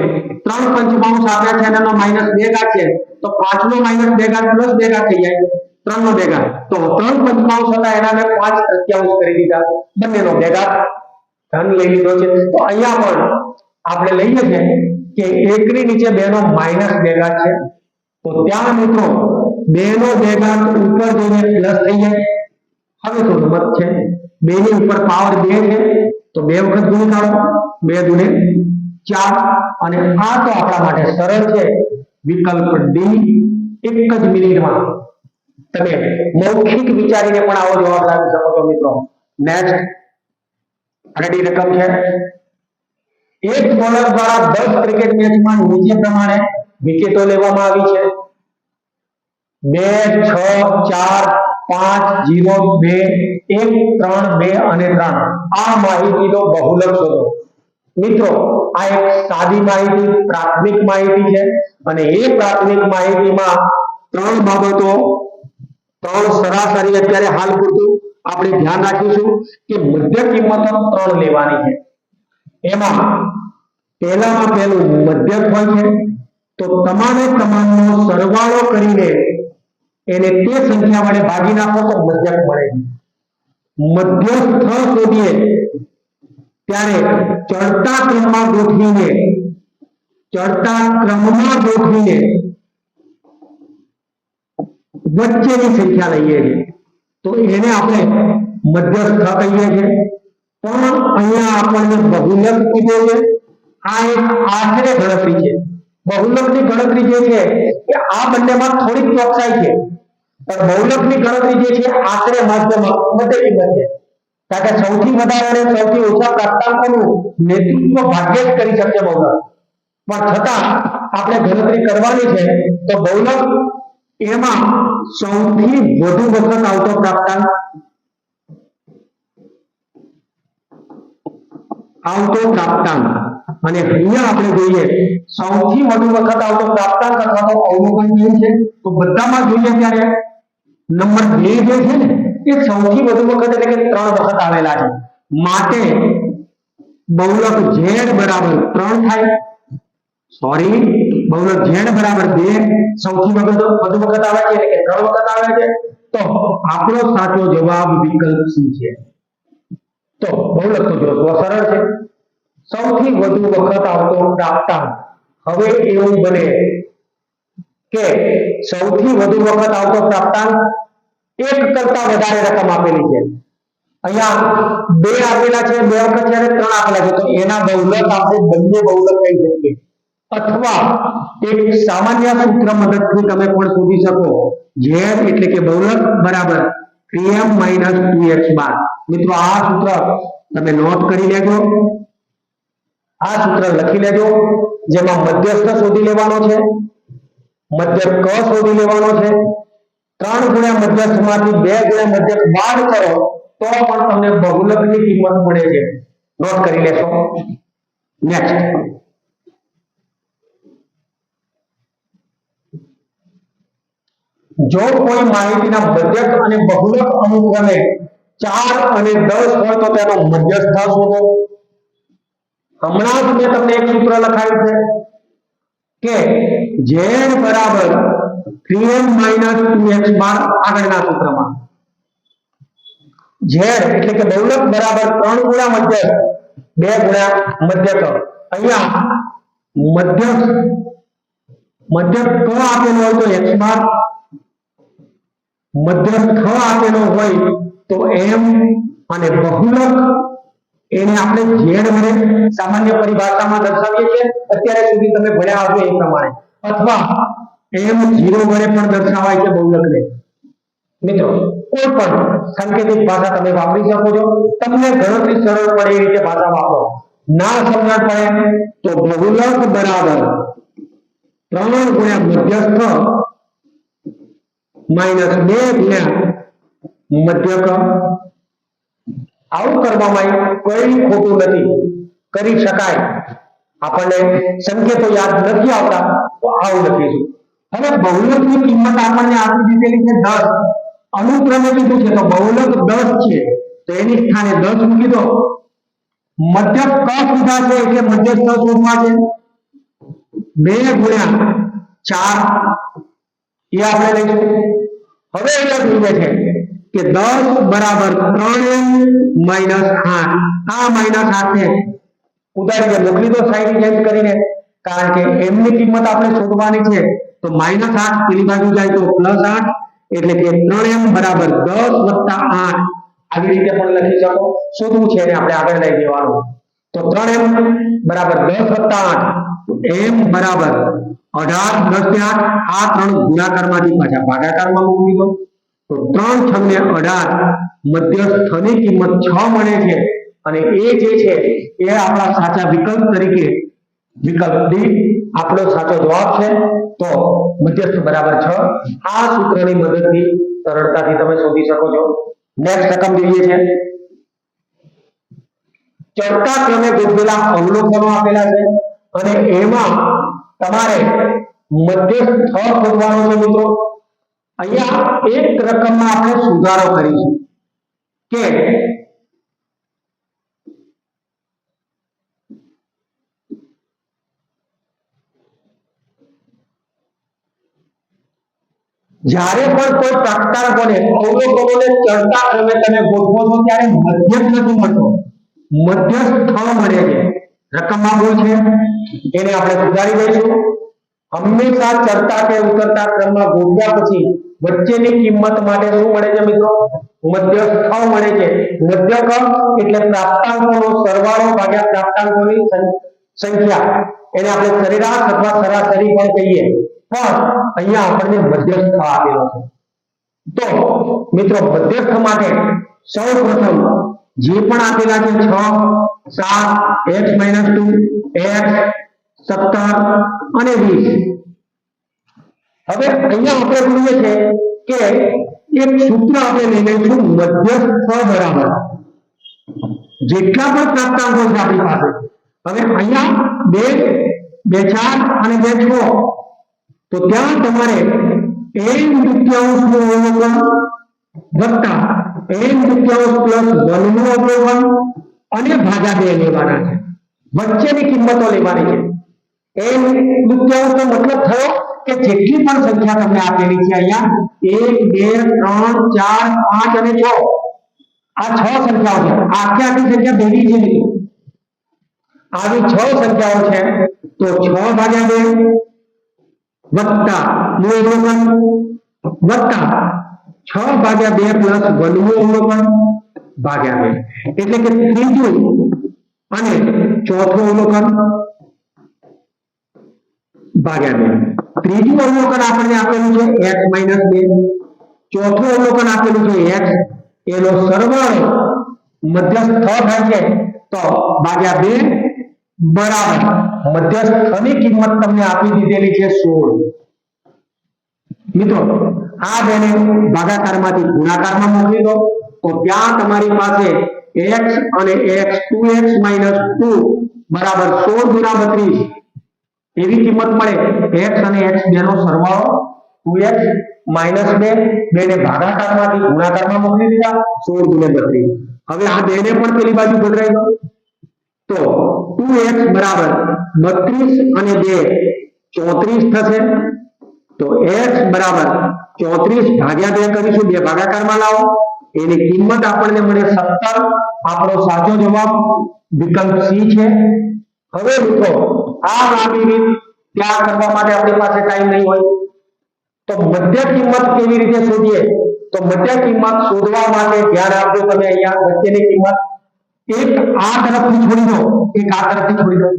3 પંચમાંશ આપ્યા છે અને એનો -2 ઘાત છે તો 5 નો -2 ઘાત +2 ઘાત થઈ જાય, 3 નો 2 ઘાત. તો 3 પંચમાંશ હતા એના મેં 5/3 કરી દીધા, બંનેનો 2 ઘાત ધન લઈ લીધો છે. તો અહીંયા પણ આપણે લઈએ છે કે 1 ની નીચે 2 નો -2 ઘાત છે તો ત્યાં મિત્રો 2 નો 2 ઘાત ઉપર જઈને પ્લસ થઈ જાય. હવે તો રમત છે, 2 ની ઉપર પાવર 2 છે તો 2 વખત ગુણી કાઢો, 2 × 4 અને આ તો આપણા માટે સરળ છે વિકલ્પ ડી. એક જ મિનિટમાં તમે મૌખિક વિચારીને પણ આવો જવાબ લાવી શકો છો મિત્રો. નેક્સ્ટ રેડી રકમ છે. એક બોલર દ્વારા 10 ક્રિકેટ મેચમાં નીચે પ્રમાણે વિકેટો લેવામાં આવી છે 2 6 4 5 0 2 1 3 2 અને 3. આ માહિતીનો બહુલક શોધો. મિત્રો આ એક સાદી માહિતી, પ્રાથમિક માહિતી છે અને એ પ્રાથમિક માહિતીમાં ત્રણ બાબતો, ત્રણ સરાસરી અત્યારે હાલ પૂરતું આપણે ધ્યાન રાખીશું કે મધ્ય કિંમતો ત્રણ લેવાની છે. એમાં પહેલામાં પહેલું મધ્યક હોય છે, તો તમામે તમામનો સરવાળો કરીને એને તે સંખ્યા વડે ભાગી નાખો તો મધ્યક મળે છે. મધ્યસ્થ શોધીએ ત્યારે ચડતા ક્રમમાં ગોઠવીને વચ્ચેની સંખ્યા લઈએ છીએ તો એને આપણે મધ્યસ્થ કહીએ છીએ. પણ અહીંયા આપણને બહુલક કીધો છે. આ એક આશરે ગણતરી છે. બહુલકની ગણતરી જે છે એ આ બંનેમાં થોડીક ચોકસાઈ છે, પણ બહુલકની ગણતરી જે છે આશરે માધ્યમમાં મધ્ય કિંમત છે. કારણ કે સૌથી વધારે અને સૌથી ઓછા પ્રાપ્તાંકોનું નેતૃત્વ ભાગ્યે જ કરી શકશે બહુલક. પણ છતાં આપણે ગણતરી કરવાની છે તો બહુલક એમાં સૌથી વધુ વખત આવતો પ્રાપ્તાંક અને અહીંયા આપણે જોઈએ સૌથી વધુ વખત આવતો પ્રાપ્તાંક અથવા તો અવલોકન કેવું છે તો બધામાં જોઈએ ત્યારે નંબર 2 જે છે ને એ સૌથી વધુ વખત એટલે કે 3 વખત આવેલા છે. માટે બહુલક z બરાબર 3 થાય. બહુલક z બરાબર 2 સૌથી વધુ વખત આવે છે એટલે કે 3 વખત આવે છે. તો આપણો સાચો જવાબ વિકલ્પ C છે. તો બહુલક તો જો સરળ છે. સૌથી વધુ વખત આવતો પ્રાપ્તાંક, હવે એવું બને કે સૌથી વધુ વખત આવતો પ્રાપ્તાંક 1 કરતા વધારે રકમ આપેલી છે. અહીંયા 2 આપેલા છે, 2 વખત છે અને 3 આપેલા છે, તો એના બહુલક આપણે બંને બહુલક કહી શકીએ. અથવા એક સામાન્ય સૂત્ર મદદથી તમે પણ શોધી શકો, z એટલે કે બહુલક બરાબર 3m - 2x બાર. મિત્રો આ સૂત્ર તમે નોટ કરી લેજો, આ સૂત્ર લખી લેજો, જેમાં મધ્યસ્થ શોધી લેવાનો છે, મધ્યક ક શોધી લેવાનો છે. 3 ગુણ્યા મધ્યસ્થમાંથી 2 ગુણ્યા મધ્યક બાદ કરો તો પણ તમને બહુલકની કિંમત મળે છે. નોટ કરી લેશો. નેક્સ્ટ, જો કોઈ માહિતીના મધ્યક અને બહુલક અનુક્રમે 4 અને 10 હોય તો તેનો મધ્યસ્થ શોધો. હમણાં જ મેં તમને એક સૂત્ર લખાવ્યું છે કે z બરાબર 3m - 2x બાર. આગળના સૂત્રમાં z એટલે કે બહુલક બરાબર 3 ગુણ્યા મધ્યક 2 ગુણ્યા મધ્યક. અહીંયા મધ્યક ક આપેલો હોય તો x બાર, મધ્યક ખ આપેલો હોય તો m, અને બહુલક એને આપણે z વડે સામાન્ય પરિભાષામાં દર્શાવીએ છીએ. અત્યારે સુધી તમે ભણ્યા હશો એ પ્રમાણે, અથવા m0 વડે પણ દર્શાવાય છે બહુલકને. મિત્રો કોઈ પણ સાંકેતિક ભાષા તમે વાપરી શકો છો. તમને ગણતરી સરળ પડે એ રીતે ભાષા વાપરો. ના સમજ પડે તો બહુલક બરાબર 3 ગુણ્યા મધ્યસ્થ માઈનસ 2 ગુણ્યા મધ્યક. આવું કરવામાં કોઈ ખોટું નથી, કરી શકાય. આપણને સંકેતો યાદ નથી આવતા તો આવું લખીશું. હવે બહુલકની કિંમત આપણને આપી દીધેલી છે 10, અનુક્રમે કીધું છે તો બહુલક 10 છે તો એની સ્થાને 10 મૂકી દો. મધ્યક ક કીધા છે એટલે મધ્યસ્થ શોધવા છે. 2 ગુણ્યા 4 એ આપણે લઈશું. હવે એટલે જોઈએ છે કે 10 બરાબર 3m - 8. આ -8 ને ઉદાહરણ મોકલી દો સાઈડ ચેન્જ કરીને, કારણ કે m ની કિંમત આપણે શોધવાની છે. તો -8 પેલી બાજુ જાય તો +8, એટલે કે 3m બરાબર 10 + 8. આવી રીતે પણ લખી શકો. શોધવું છે એને આપણે આગળ લઈ જવાનું. તો 3m બરાબર 10 + 8, m બરાબર 18 + 8. આ 3 ગુણાકારમાંથી પાછા ભાગાકારમાં મૂકી દો તો 3 × 18, મધ્યસ્થની કિંમત 6 મળે છે. અને એ જે છે એ આપણા સાચા વિકલ્પ તરીકે વિકલ્પ ડી આપણો સાચો જવાબ છે. તો મધ્યસ્થ બરાબર 6. આ સૂત્રની મદદથી સરળતાથી તમે શોધી શકો છો. નેક્સ્ટ રકમ જોઈએ છે ચડતા ક્રમે ગોઠવેલા અવલોકનો આપેલા છે અને એમાં તમારે મધ્યસ્થ શોધવાનો છે મિત્રો। અહીંયા એક રકમમાં આપણે સુધારો કરીશું કે જ્યારે પણ કોઈ પ્રાપ્તાંકોને અવલોકનોને ચડતા ક્રમે તમે ગોઠવો છો ત્યારે મધ્યસ્થ નથી મળતો, મધ્યસ્થ મળે છે। રકમમાં ભૂલ છે એને આપણે સુધારી દઈશું। હંમેશા ચડતા કે ઉતરતા ક્રમમાં ગોઠવ્યા પછી વચ્ચેની કિંમત માટે શું મળે છે મિત્રો? મધ્યસ્થ મળે છે। મધ્યક એટલે પ્રાપ્તાંકોનો સરવાળો ભાગ્યા પ્રાપ્તાંકોની સંખ્યા, એને આપણે સરેરાશ અથવા સરાસરી પણ કહીએ, પણ અહીંયા આપણને મધ્યસ્થ આપેલો છે। તો મિત્રો મધ્યસ્થ માટે સૌપ્રથમ જે પણ આપેલા છે 6, 7, x - 2, x, 17 અને 20। હવે અહીંયા આપણે જોઈએ છે કે એક સૂત્ર આપણે લઈ લઈશું, મધ્યસ્થ બરાબર જેટલા પણ પ્રાપ્તાંકો છે આપણી પાસે। હવે અહીંયા 2, 2, 4 અને 2, 6, તો ત્યાં તમારે n/2 નું અવલોકન વત્તા n/2 પ્લસ 1 નું અવલોકન અને ભાગ્યા 2 લેવાના છે, વચ્ચેની કિંમતો લેવાની છે। n/2 નો મતલબ થયો કે જેટલી પણ સંખ્યા તમને આપેલી છે અહીંયા 1, 2, 3, 4, 5 અને 6, આ 6 સંખ્યાઓ છે। આખી સંખ્યા ભેગી છે મિત્રો, આવી 6 સંખ્યાઓ છે, તો 6 ભાગ્યા 2 વત્તા નું અવલોકન વત્તા 6 ભાગ્યા 2 પ્લસ 1 નું અવલોકન ભાગ્યા 2, એટલે કે ત્રીજું અને ચોથું અવલોકન ભાગ્યા 2। ત્રીજું અવલોકન આપણને આપેલું છે x - 2, ચોથું અવલોકન આપેલું છે x, એનો સરવાળો મધ્યસ્થ થાય છે તો ભાગ્યા 2 બરાબર મધ્યસ્થની કિંમત તમને આપી દીધેલી છે 16। મિત્રો આ બેને ભાગાકારમાંથી ગુણાકારમાં મોકલી દો તો ત્યાં તમારી પાસે x અને x 2x - 2 બરાબર 16 ગુણ્યા 32 એવી કિંમત મળે। x અને x બેનો સરવાળો 2x - 2 બેને ભાગાકારમાંથી ગુણાકારમાં મોકલી દીધા 16 ગુણ્યા 32। હવે આ બેને પણ પેલી બાજુ ગોઠવાઈ દો તો 2x બરાબર 32 અને 2 34 થશે, તો x બરાબર 34 ભાગ્યા 2 કરીશું, 2 ભાગાકારમાં લાવો, એની કિંમત આપણને મળે 17। આપણો સાચો જવાબ વિકલ્પ સી છે। હવે મિત્રો આ લાંબી રીત ત્યાં કરવા માટે આપણી પાસે ટાઈમ નહીં હોય, તો મધ્ય કિંમત કેવી રીતે શોધીએ? તો મધ્ય કિંમત શોધવા માટે ધ્યાન આપજો તમે, અહીંયા વચ્ચેની કિંમત એક આ તરફથી છોડી દો, એક આ તરફથી છોડી દો,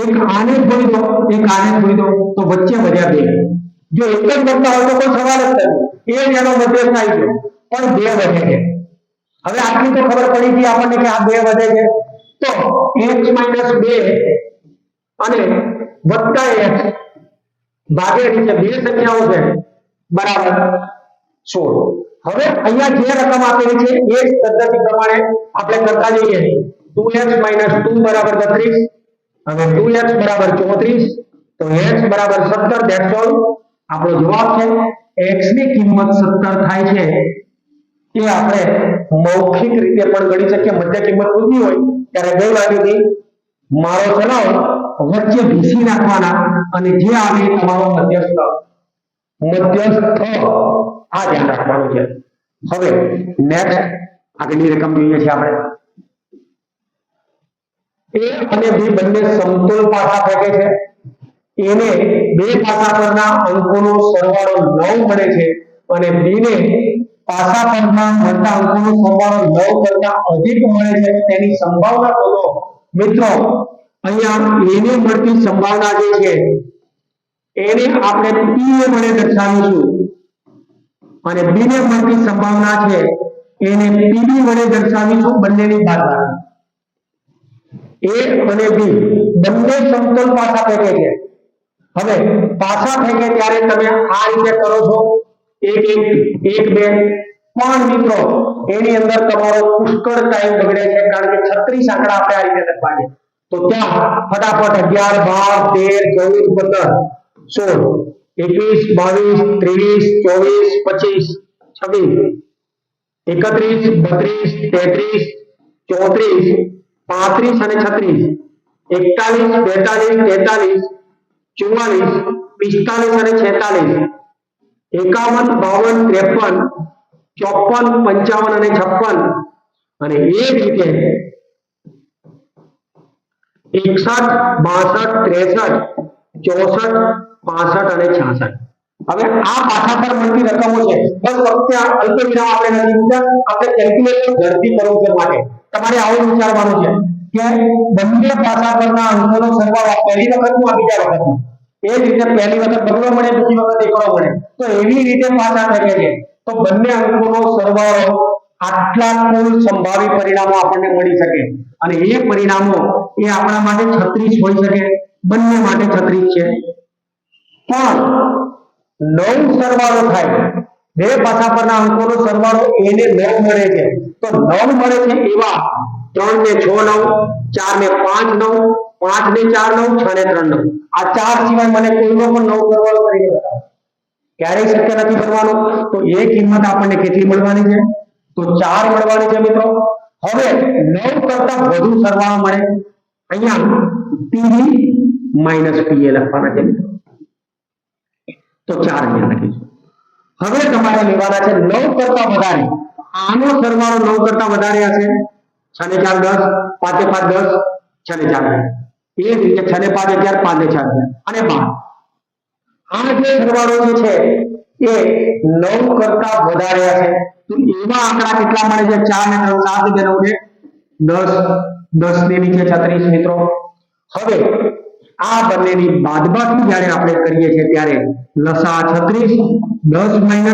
એક આને છોડી દો, એક આને છોડી દો, તો વચ્ચે વધ્યા 2। જો એક જ વધતા હોય તો કોઈ સવાલ જ નથી, એ જ એનો મધ્યસ્થ આવી ગયો, પણ 2 વધે છે। હવે આટલી તો ખબર પડી ગઈ આપણને કે આ 2 વધે છે, તો x - 2 અને વત્તા x ભાગ્યા નીચે 2 સંખ્યાઓ છે બરાબર 16। હવે અહીંયા જે રકમ આપેલી છે એ જ પદ્ધતિ પ્રમાણે આપણે કરતા જઈએ। 2x - 2 બરાબર 32 અને 2x બરાબર 34, તો x બરાબર 17, ધેટ્સ ઓલ। આપણો જવાબ છે x ની કિંમત 17 થાય છે। એ આપણે મૌખિક રીતે પણ ગણી શકીએ, મધ્ય કિંમત પૂછવી હોય ત્યારે ગઈ વાગ્યેથી મારો ચલાવ વચ્ચે ભીસી નાખવાના અને જે આવે એ તમારો મધ્યસ્થ આ ધ્યાન રાખવાનું છે। હવે નેક્સ્ટ આગળની રકમ જોઈએ છે આપણે। a અને b બંને સમતોલ પાસા ફેંકે છે, એને બે પાસા પરના અંકોનો સરવાળો 9 મળે છે અને b ને પાસા પરના મળતા અંકોનો સરવાળો 9 કરતા અધિક મળે છે, તેની સંભાવના શોધો। મિત્રો અહીંયા a ને મળતી સંભાવના જે છે એને આપણે p વડે દર્શાવીશું અને b ને મળતી સંભાવના છે એને pb વડે દર્શાવીશું, બંનેની બાદબાકી। a અને b બંને સમતલ પાસા ફેંકે છે। હવે પાસા ફેંકે ત્યારે તમે આ રીતે કરો છો, 1 1 1 2 પણ મિત્રો એની અંદર તમારો પુષ્કળ ટાઈમ બગડે છે, કારણ કે 36 આંકડા આપણે આ રીતે લખવા છે. તો ત્યાં ફટાફટ 11 12 13 14 15 16 21 22 23 24 31 અને 36 41 42 43 44 45 અને 46 51 52 53 54 55 અને 56 અને એ જ રીતે 61 62 63 64 65 અને 66. હવે આ પાછા પર મળતી રકમો છે. બસ ફક્ત અલ્પ વિરામ આપણે નથી મૂક્યા, આપણે કેલ્ક્યુલેશન ઝડપી કરવું છે. માટે તમારે આવું વિચારવાનું છે કે બંને પાછા પરના અંકોનો સરવાળો પહેલી વખતનો આ બીજા વખતનો, એ જ રીતે પહેલી વખત બગડો મળે, બીજી વખત એકડો મળે, તો એવી રીતે પાછા થઈ છે. તો બંને અંકોનો સરવાળો આટલા કુલ સંભાવિત પરિણામો આપણને મળી શકે, અને એ પરિણામો એ આપણા માટે 36 હોઈ શકે, બંને માટે 36 છે. પણ 9 સરવાળો થાય, બે પાછા પરના અંકોનો સરવાળો એને 9 મળે છે. તો 9 મળે છે એવા 3 ને 6 9, 4 ને 5 9, 5 ને 4 9, 6 ને 3 9, આ ચાર સિવાય મને કોઈનો પણ 9 સરવાળો કરીને બતાવો, ક્યારેય શક્ય નથી બનવાનો. તો એ કિંમત આપણને કેટલી મળવાની છે? તો 4 મળવાની છે મિત્રો. હવે 9 કરતા વધુ સરવાળો મળે, અહીંયા PV - PA લખવાના છે મિત્રો. તો 4 અહીંયા લખીશું. હવે તમારે લેવાના છે 9 કરતા વધારે, આનો સરવાળો 9 કરતા વધારે હશે, 6 ને 4 10, 5 ને 5 10, 6 ને 4 એ જ રીતે 6 ને 5 11, 5 ને 4 અને 12. આ જે સરવાળો છે એ 9 કરતા વધારે હશે. તો એવા આંકડા કેટલા મળે છે? 4 ને 3 7 ને 9 10, 10 ને નીચે 36 મિત્રો. હવે આ બંનેની બાદબાકી જ્યારે આપણે કરીએ છીએ ત્યારે લસા 36, 10 - 4,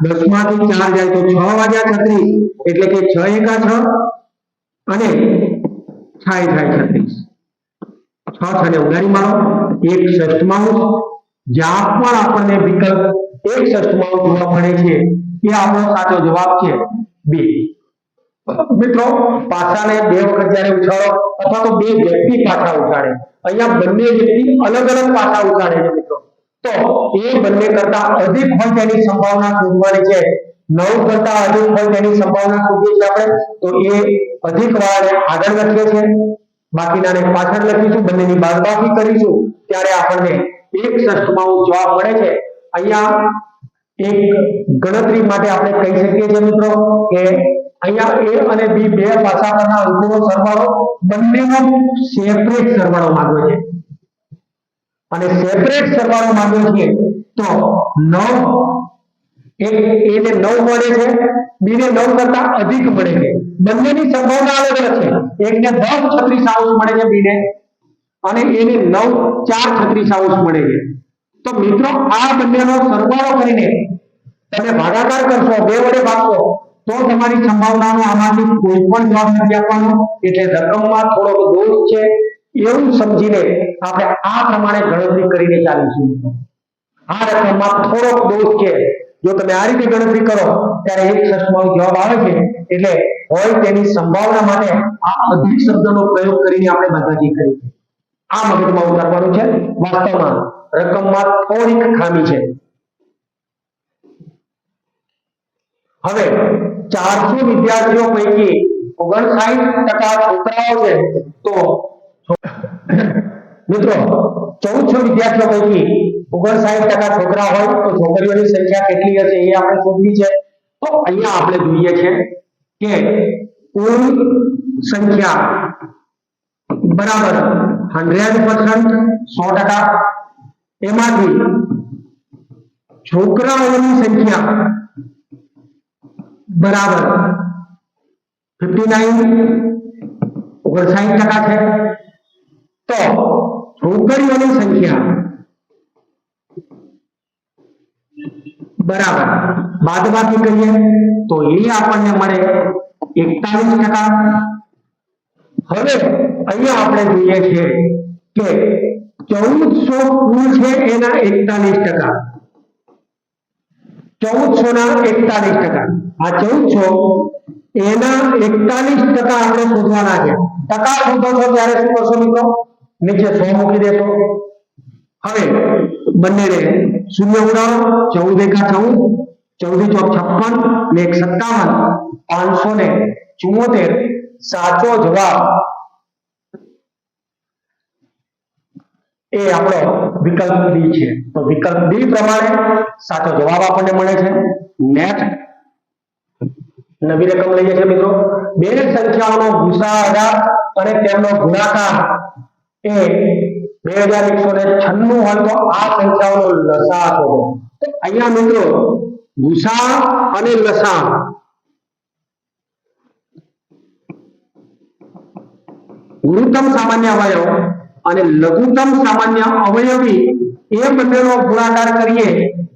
10 માંથી 4 જાય તો 6 વાગ્યા 36, એટલે કે 6 એકા 6 અને 6 થાય 36. 6 ને ઉડાડી મારો, 1/6 જ્યાં પણ આપણને વિકલ્પ 1/6 જોવા મળે છે એ આપણો સાચો જવાબ છે 2. મિત્રો પાસાને બે વખત જ્યારે ઉછાળો અથવા તો બે વ્યક્તિ પાછા ઉછાળે, અહીંયા બંને વ્યક્તિ અલગ અલગ પાછા ઉછાળે છે મિત્રો, તો એ બંને કરતા અધિક હોય તેની સંભાવના શોધવાની છે. 9 કરતા અધિક હોય તેની સંભાવના શોધીએ છીએ આપણે, તો એ અધિક વાળાને આગળ લખીએ છીએ, બાકીનાને પાછળ લખીશું, બંનેની બાદબાકી કરીશું ત્યારે આપણને 1/6 જવાબ મળે છે. અહીંયા એક ગણતરી માટે આપણે કહી શકીએ છીએ મિત્રો કે અહીંયા A અને B બે પાછા પરના અંકોનો સરવાળો બંનેનો સેપરેટ સરવાળો માંગ્યો છે, અને સેપરેટ સરવાળો માંગ્યો છે તો 9 એક A ને 9 મળે છે, B ને 9 કરતા અધિક મળે છે. બંનેની સંભાવના અલગ અલગ છે. એકને 10 36 મળે છે B ને, અને એને 9 4 36 મળે છે. તો મિત્રો આ બંનેનો સરવાળો કરીને તમે ભાગાકાર કરશો, 2 વડે ભાગશો, તો તમારી સંભાવનાનો આમાંથી કોઈ પણ જવાબ નથી આપવાનો. એટલે રકમમાં થોડોક દોષ છે એવું સમજીને આપણે આ પ્રમાણે ગણતરી કરીને ચાલીશું. આ રકમમાં થોડોક દોષ છે, જો તમે આ રીતે ગણતરી કરો ત્યારે 1/6 જવાબ આવે છે, એટલે હોય તેની સંભાવના માટે આ અધિક શબ્દનો પ્રયોગ કરીને આપણે બાદબાકી કરી છે. આ મગજમાં ઉતારવાનું છે. વાસ્તવમાં રકમમાં થોડીક ખામી છે. હવે 400 વિદ્યાર્થીઓ પૈકી 59% છોકરાઓ છે, તો મિત્રો 1400 વિદ્યાર્થીઓ પૈકી 59% છોકરા હોય તો છોકરીઓની સંખ્યા કેટલી હશે એ આપણે શોધવી છે. તો અહીંયા આપણે જોઈએ છે કે કુલ સંખ્યા બરાબર 100%, 100%, એમાંથી છોકરાઓની સંખ્યા બરાબર 59% છે. તો છોકરીઓની સંખ્યા બરાબર બાદબાકી કરીએ તો એ આપણને મળે 41%. હવે અહીંયા આપણે જોઈએ છે કે 1400 કુલ છે એના 41%, 1400 ના 41%. આ 1400 એના 41% આપણે શોધવાના છે. ટકા શોધો છો ત્યારે શું કરશો મિત્રો? નીચે 100 મૂકી દેશો. હવે બંનેને શૂન્ય ઉડાડો. 14 એકા 14, 14 ચોક 56 ને 1 57, 574. સાચો જવાબ એ આપણો વિકલ્પ ડી છે. તો વિકલ્પ ડી પ્રમાણે સાચો જવાબ આપણને મળે છે. નેક્સ્ટ નવી રકમ લઈએ છીએ મિત્રો. બે સંખ્યાઓનો ગુસાઅ અને તેમનો ગુણાકાર એ 2196 હોય તો આ સંખ્યાઓનો લસાઅ શોધો. તો અહીંયા મિત્રો ગુસાઅ અને લસાઅ ગુરુત્તમ સામાન્ય અવયવ અને લઘુત્તમ સામાન્ય અવયવી એ બંનેનો ગુણાકાર કરીએ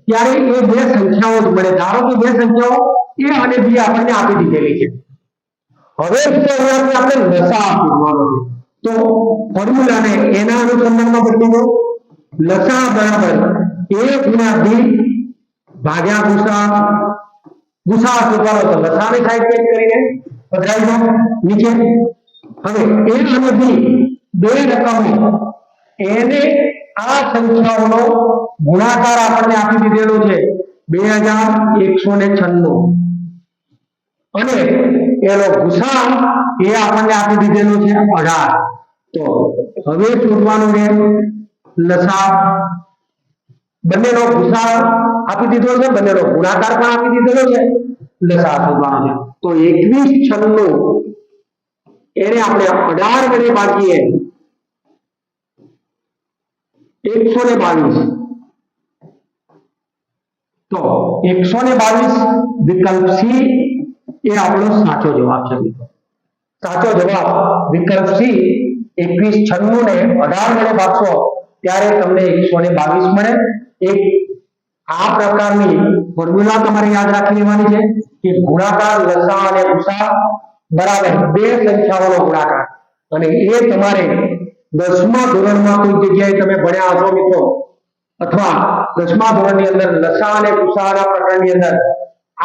ત્યારે એ બે સંખ્યાઓ જ મળે. ધારો કે બે સંખ્યાઓ a અને b આપણને આપી દીધેલી છે. હવે અહીંયાથી આપણે લસાઅ શોધવાનો છે. તો ફોર્મ્યુલાને એના અનુસંધાનમાં બદલી દો. લસાઅ બરાબર a ગુણ્યા b ભાગ્યા ગુસાઅ. ગુસાઅ શોધવાનો તો લસાઅની સાઈડ ચેન્જ કરીને પધરાવી દો નીચે. હવે a અને b બે રકમો એને આ સંખ્યાઓનો ગુણાકાર આપણને આપી દીધેલો છે 2196 અને એનો ગુસાઅ એ આપણને આપી દીધેલો છે 18. તો હવે શોધવાનું છે લસાઅ. બંનેનો ગુસાઅ આપી દીધો છે, બંનેનો ગુણાકાર પણ આપી દીધેલો છે, લસાઅ શોધવાનો છે. તો 2196 એને આપણે 18 વડે ભાગીએ 122. તો 122 વિકલ્પ સી એ આપણો સાચો જવાબ છે મિત્રો. સાચો જવાબ વિકલ્પ સી 2196 ને 18 વડે ભાગશો ત્યારે તમને 122 મળે. એક આ પ્રકારની ફોર્મ્યુલા તમારે યાદ રાખી લેવાની છે કે ગુણાકાર લસાઅ અને ગુસાઅ બરાબર બે સંખ્યાઓનો ગુણાકાર. અને એ તમારે 10મા ધોરણમાં કોઈ જગ્યાએ તમે ભણ્યા હશો મિત્રો, અથવા 10મા ધોરણની અંદર લસાઅ અને ગુસાઅના પ્રકરણની અંદર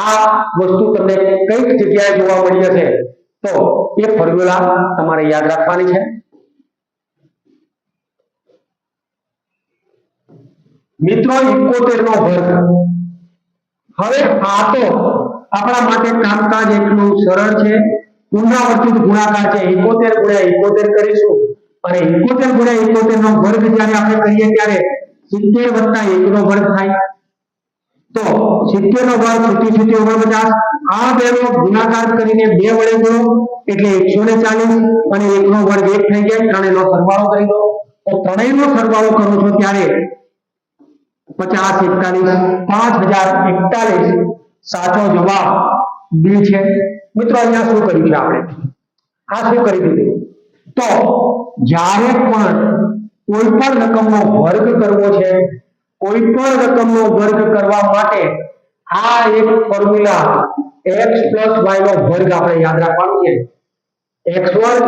આ વસ્તુ તમને કઈક જગ્યાએ જોવા મળી હશે. તો એ ફોર્મ્યુલા તમારે યાદ રાખવાની છે. મિત્રો 71 નો વર્ગ. હવે આ તો આપણા માટે કામકાજ એટલું સરળ છે. પુનરાવર્તિત ગુણાકાર છે. 71 ગુણ્યા 71 કરીશું અને 71 ગુણ્યા 71 નો વર્ગ જ્યારે આપણે કરીએ ત્યારે 70 + 1 નો વર્ગ થાય. તો 70 નો વર્ગ 70 49. આ બેનો ગુણાકાર કરીને 2 વડે ગુણો એટલે 140 અને 1 નો વર્ગ 1 થઈ જાય. ત્રણેયનો સરવાળો કરી દો. તો ત્રણેયનો સરવાળો કરો છો ત્યારે 50 41 5041. સાચો જવાબ ડી છે. મિત્રો અહીંયા શું કર્યું છે આપણે? આ શું કરી દીધું? તો જ્યારે પણ કોઈ પણ રકમનો વર્ગ કરવો છે, કોઈ પણ રકમનો વર્ગ કરવા માટે આ એક ફોર્મ્યુલા x + y નો વર્ગ આપણે યાદ રાખવાનું છે. x1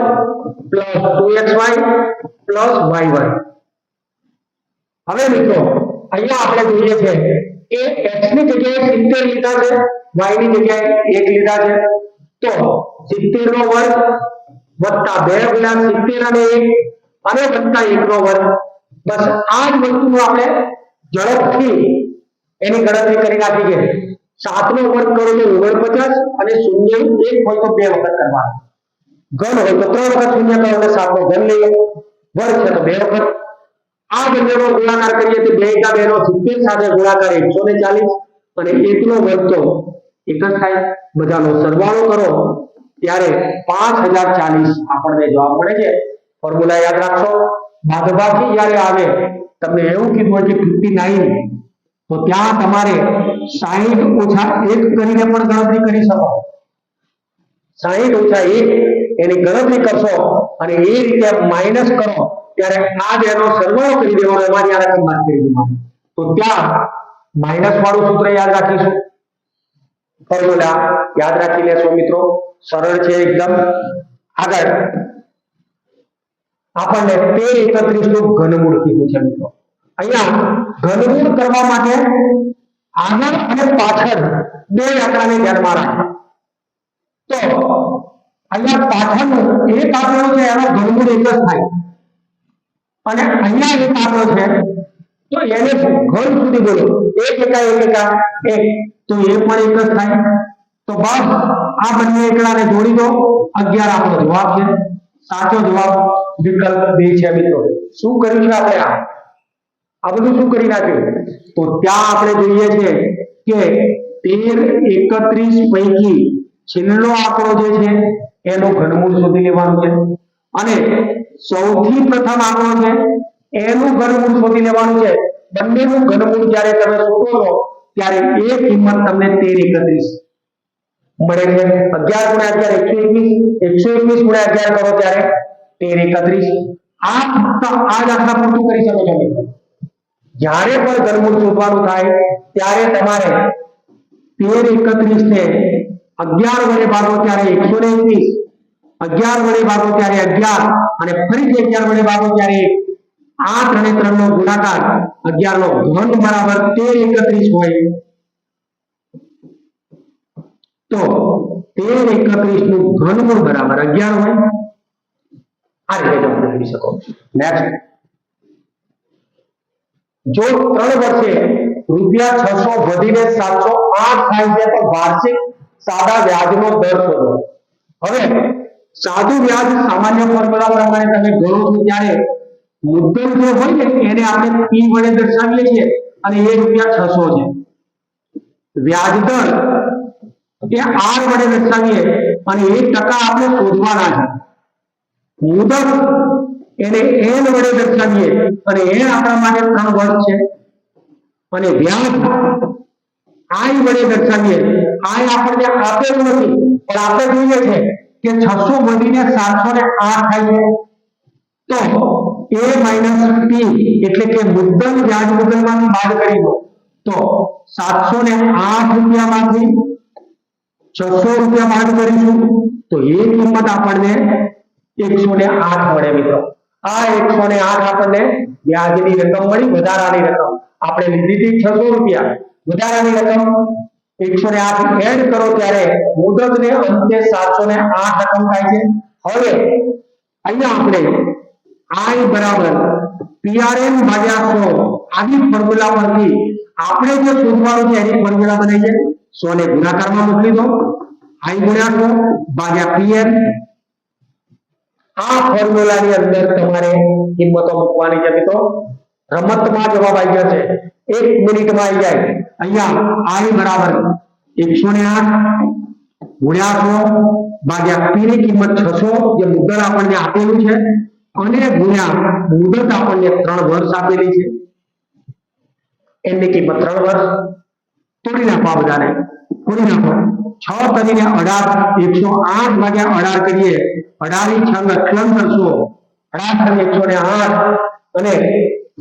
+ 2xy + y1. હવે મિત્રો અહીંયા આપણે જોઈએ છે કે x ની જગ્યાએ 70 લીધા છે, y ની જગ્યાએ 1 લીધા છે. તો 70 નો વર્ગ વત્તા 2 ગુણ્યા 70 અને 1 અને વત્તા 1 નો વર્ગ. બસ આ જ વસ્તુનો આપણે ઝડપથી એની ગણતરી કરી નાખી છે. 7 નો વર્ગ કરો તો 49 અને 0 1 હોય તો 2 વખત કરવાનો. ઘન હોય તો 3 વખત શૂન્ય કરો અને 7 નો ઘન લઈએ. વર્ગ છે તો 2 વખત. આ બંનેનો ગુણાકાર કરીએ તો 2 × 2 નો 70 સાથે ગુણાકાર 140 અને 1 નો વર્ગ તો એક જ થાય. બધાનો સરવાળો કરો ત્યારે 5040 આપણને જવાબ મળે છે. ફોર્મ્યુલા યાદ રાખશો. બાદબાકી જ્યારે આવે તમને એવું કીધું હોય કે 59 તો ત્યાં તમારે 60 - 1 કરીને પણ ગણતરી કરી શકો. 60 - 1 એની ગણતરી કરશો અને એ રીતે માઈનસ કરો ત્યારે આ બેનો સરવાળો કરી દેવાનો. એમાંથી આ રકમ બાદ કરી દેવાની. તો ત્યાં માઈનસ વાળું સૂત્ર યાદ રાખીશું. ફોર્મ્યુલા યાદ રાખી લેશો મિત્રો. સરળ છે એકદમ. આગળ આપણને 13 31 નું ઘનમૂળ કીધું છે મિત્રો. અહીંયા ઘનમૂળ કરવા માટે આગળ અને પાછળ બે આંકડાને ધ્યાનમાં રાખો તો અહીંયા પાછળનું એક આંકડો છે એનો ઘનમૂળ એક જ થાય અને અહીંયા એક આંકડો છે તો એને ઘન સુધી બોલો એક એકા એક તો એ પણ એક જ થાય તો બસ આ બંને એકડાને જોડી દો 11 આપણો જવાબ છે સાચો જવાબ વિકલ્પ 2 છે મિત્રો શું કર્યું છે આપણે આ બધું શું કરી નાખ્યું તો ત્યાં આપણે જોઈએ છે કે 13 31 પૈકી છેલ્લો આંકડો જે છે એનો ઘનમૂળ શોધી લેવાનું છે અને સૌથી પ્રથમ આંકડો છે એનું ઘનમૂળ શોધી લેવાનું છે બંનેનું ઘનમૂળ જ્યારે તમે શોધો છો ત્યારે એ કિંમત તમને 13 31 મળે છે 11 * 11 121 121 * 11 કરો ત્યારે 13 31 આ ફક્ત આ દાખલા પૂરતું કરી શકો છો મિત્રો જ્યારે પણ ઘનમૂળ શોધવાનું થાય ત્યારે તમારે 13 31 ને 11 વડે ભાગો ત્યારે 121 11 વડે ભાગો ત્યારે 11 અને ફરીથી 11 વડે ભાગો ત્યારે 8 અને 3 નો ગુણાકાર 11 નો ઘન બરાબર 13 31 હોય તો 13 31 નું ઘનમૂળ બરાબર 11 હોય આ રીતે તમે લખી શકો નેક્સ્ટ જો 3 વર્ષે ₹600 વધીને 708 થાય છે તો વાર્ષિક સાદા વ્યાજનો દર શોધો હવે સાદું વ્યાજ સામાન્ય ફોર્મ્યુલા પ્રમાણે તમે ગણો છો ત્યારે મુદ્દલ જે હોય ને એને આપણે p વડે દર્શાવીએ છીએ અને એ ₹600 છે વ્યાજ દર એ r વડે દર્શાવીએ અને 1% આપણે શોધવાના છે મુદત એને n વડે દર્શાવીએ અને n આપણા માટે 3 વર્ષ છે અને વ્યાજ i વડે દર્શાવીએ i આપણને આપેલું નથી પણ આપણે જોઈએ છે કે 600 વધીને 708 થાય છે તો a - p એટલે કે મુદ્દલ વ્યાજ મુદ્દલમાંથી બાદ કરી દો તો 708 રૂપિયામાંથી 600 રૂપિયા બાદ કરીશું તો એ કિંમત આપણને 108 મળે મિત્રો આ 108 આપણને વ્યાજની રકમ મળી વધારાની રકમ આપણે લીધી હતી 600 રૂપિયા વધારાની રકમ 108 એડ કરો ત્યારે મુદતને અંતે 708 રકમ થાય છે હવે અહીંયા આપણે i બરાબર PRN ભાગ્યા 100 આની ફોર્મ્યુલા પરથી આપણે જે શોધવાનું છે એની ફોર્મ્યુલા બનાવીએ 100 ને ગુણાકારમાં મોકલી દો i ગુણ્યા 100 ભાગ્યા PN આ ફોર્મ્યુલાની અંદર તમારે કિંમતો મૂકવાની છે મિત્રો રમતમાં જવાબ આવી ગયો છે 1 મિનિટમાં આવી જાય અહીંયા i બરાબર 108 ગુણ્યા 100 ભાગ્યા p ની કિંમત 600 જે મુદ્દલ આપણને આપેલું છે અને ગુણ્યા મુદત આપણને 3 વર્ષ આપેલી છે એની કિંમત 3 વર્ષ તોડી નાખો આ બધાને તોડી નાખો 6 કરીને 18 108 ભાગ્યા 18 કરીએ 18 ની 6 લખલન કરશો 18 108 અને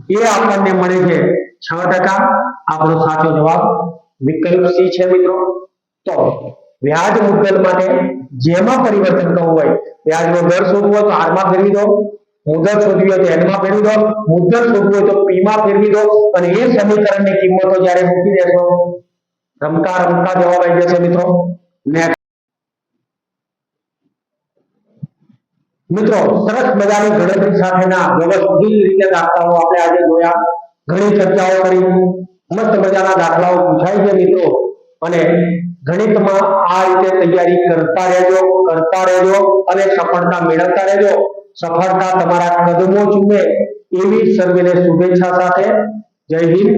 એ આપણને મળે છે 6% આપણો સાચો જવાબ વિકલ્પ C છે મિત્રો તો વ્યાજ મુદ્દલ માટે જેમાં પરિવર્તન કરવું હોય વ્યાજનો દર શોધવો હોય તો r માં ફેરવી દો મુદત શોધવી હોય તો n માં ફેરવી દો મુદ્દત શોધવું હોય તો p માં ફેરવી દો અને એ સમીકરણની કિંમતો જ્યારે મૂકી દેશો રમતા રમતા જવાબ આવી જશે મિત્રો નેક્સ્ટ મિત્રો સરસ મજાની ગણતરી સાથેના વ્યવસ્થિત રીતે દાખલાઓ આપણે આજે જોયા ઘણી ચર્ચાઓ કરી મસ્ત મજાના દાખલાઓ પૂછાય છે મિત્રો અને ગણિતમાં આ રીતે તૈયારી કરતા રહેજો અને સફળતા મેળવતા રહેજો સફળતા તમારા કદમો ચૂમે એવી સર્વેને શુભેચ્છા સાથે જય હિન્દ